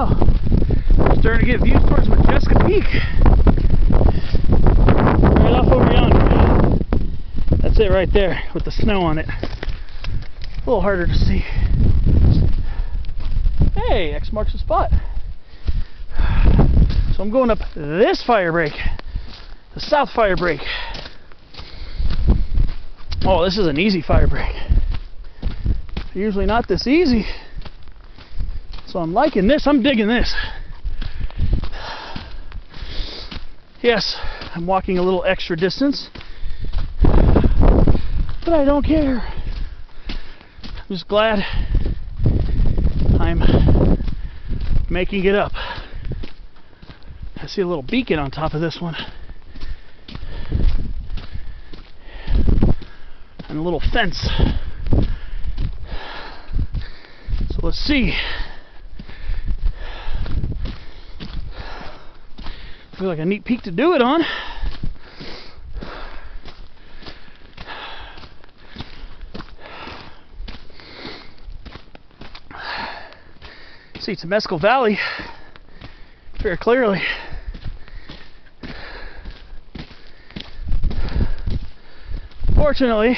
Oh, we're starting to get views towards Majeska Peak. Right off over yonder. That's it right there with the snow on it. A little harder to see. Hey, X marks the spot. So I'm going up this fire break, the south fire break. Oh, this is an easy fire break. Usually not this easy. So I'm liking this, I'm digging this. Yes, I'm walking a little extra distance, but I don't care. I'm just glad I'm making it up. I see a little beacon on top of this one. And a little fence. So let's see. Feels like a neat peak to do it on. See Temescal Valley very clearly. Fortunately,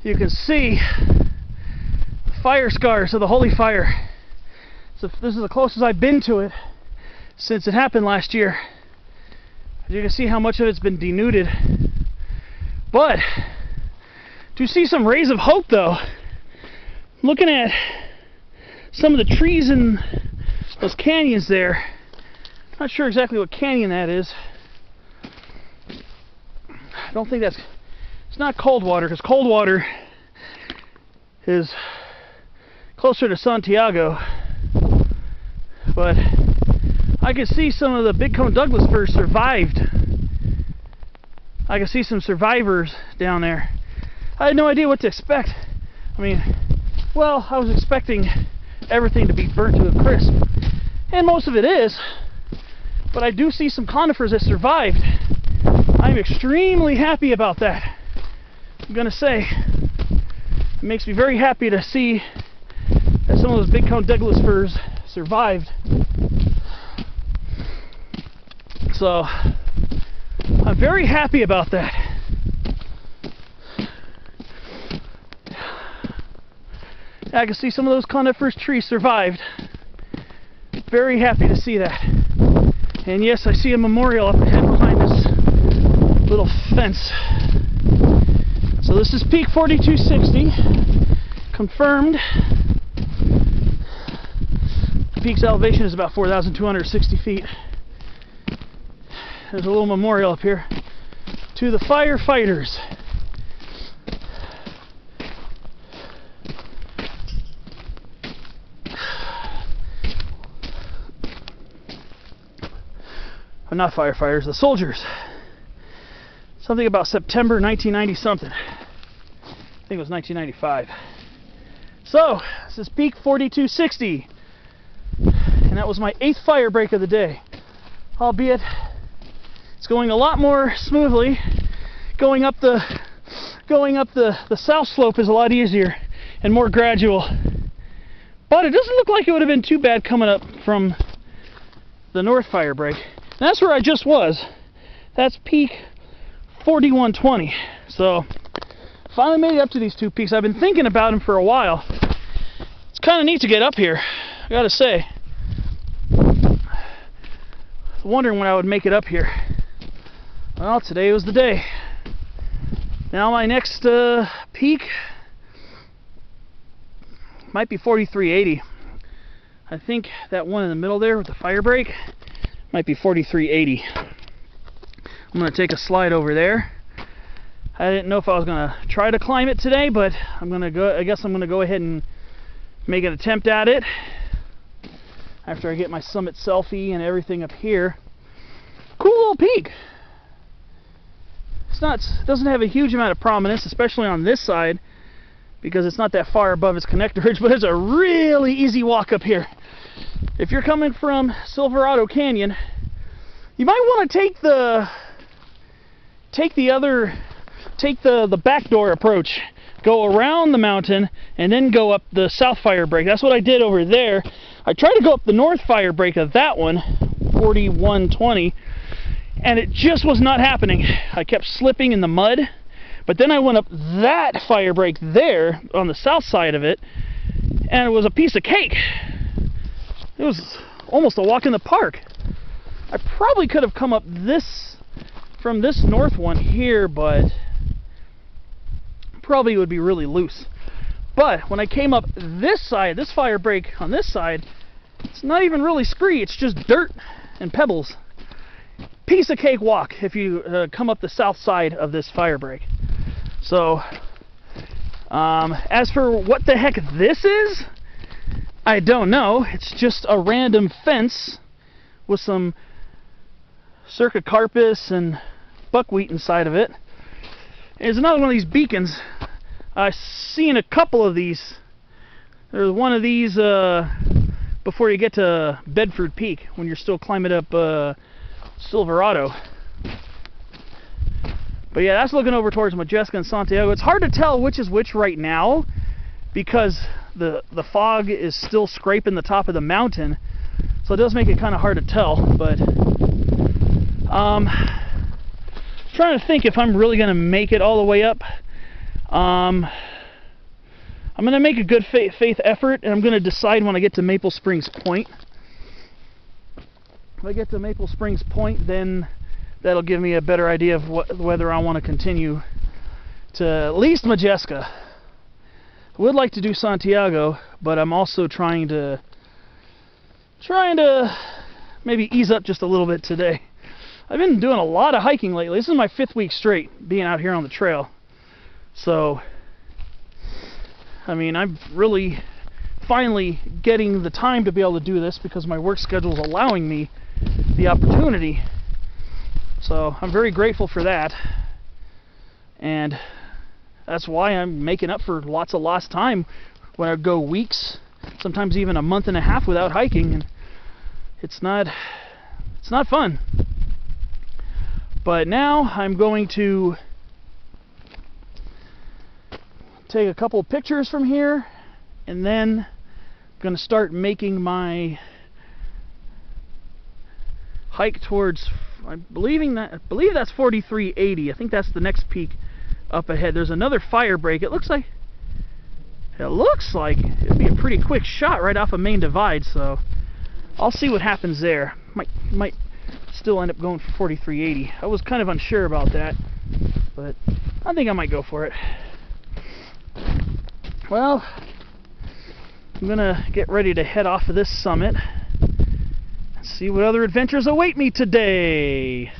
you can see the fire scars of the Holy Fire. So this is the closest I've been to it since it happened last year. As you can see how much of it's been denuded. But to see some rays of hope though, looking at some of the trees in those canyons there, not sure exactly what canyon that is. I don't think it's not Coldwater, because Coldwater is closer to Santiago, but I can see some of the Big Cone Douglas firs survived. I can see some survivors down there. I had no idea what to expect. I mean, well, I was expecting everything to be burnt to a crisp, and most of it is, but I do see some conifers that survived. I'm extremely happy about that. I'm gonna say, it makes me very happy to see that some of those Big Cone Douglas firs survived. So I'm very happy about that. I can see some of those coniferous trees survived. Very happy to see that. And yes, I see a memorial up ahead behind this little fence. So this is peak 4260, confirmed. The peak's elevation is about 4,260 feet. There's a little memorial up here to the firefighters. But not firefighters, the soldiers. Something about September 1990 something. I think it was 1995. So, this is peak 4260. And that was my 8th fire break of the day. Albeit, it's going a lot more smoothly. Going up the south slope is a lot easier and more gradual. But it doesn't look like it would have been too bad coming up from the north fire break. And that's where I just was. That's peak 4120. So finally made it up to these two peaks. I've been thinking about them for a while. It's kind of neat to get up here, I gotta say. Wondering when I would make it up here. Well, today was the day. Now my next peak might be 4380. I think that one in the middle there with the fire break might be 4380. I'm going to take a slide over there. I didn't know if I was going to try to climb it today, but I'm going to go. I guess I'm going to go ahead and make an attempt at it after I get my summit selfie and everything up here. Cool little peak. It doesn't have a huge amount of prominence, especially on this side, because it's not that far above its connector ridge, but it's a really easy walk up here. If you're coming from Silverado Canyon, you might want to take the backdoor approach. Go around the mountain and then go up the south fire break. That's what I did over there. I tried to go up the north fire break of that one, 4120, and it just was not happening. I kept slipping in the mud, but then I went up that fire break there on the south side of it, and it was a piece of cake. It was almost a walk in the park. I probably could have come up this from this north one here, but probably would be really loose. But when I came up this side, this fire break on this side, it's not even really scree, it's just dirt and pebbles. Piece of cake walk if you come up the south side of this fire break. So as for what the heck this is, I don't know. It's just a random fence with some Cercocarpus and buckwheat inside of it. There's another one of these beacons. I've seen a couple of these. There's one of these before you get to Bedford Peak, when you're still climbing up Silverado. But yeah, that's looking over towards Modjeska and Santiago. It's hard to tell which is which right now because the fog is still scraping the top of the mountain, so it does make it kind of hard to tell. But trying to think if I'm really going to make it all the way up. I'm going to make a good faith effort, and I'm going to decide when I get to Maple Springs Point. If I get to Maple Springs Point, then that'll give me a better idea of whether I want to continue to at least Modjeska. I would like to do Santiago, but I'm also trying to maybe ease up just a little bit today. I've been doing a lot of hiking lately. This is my 5th week straight being out here on the trail. So, I mean, I'm really finally getting the time to be able to do this because my work schedule is allowing me the opportunity. So I'm very grateful for that. And that's why I'm making up for lots of lost time when I go weeks, sometimes even a month and a half without hiking, and it's not fun. But now I'm going to take a couple of pictures from here, and then I'm going to start making my hike towards, I believe that's 4380. I think that's the next peak up ahead. There's another fire break. It looks like it'd be a pretty quick shot right off of Main Divide, so I'll see what happens there. Might still end up going for 4380. I was kind of unsure about that, but I think I might go for it. Well, I'm gonna get ready to head off of this summit and see what other adventures await me today.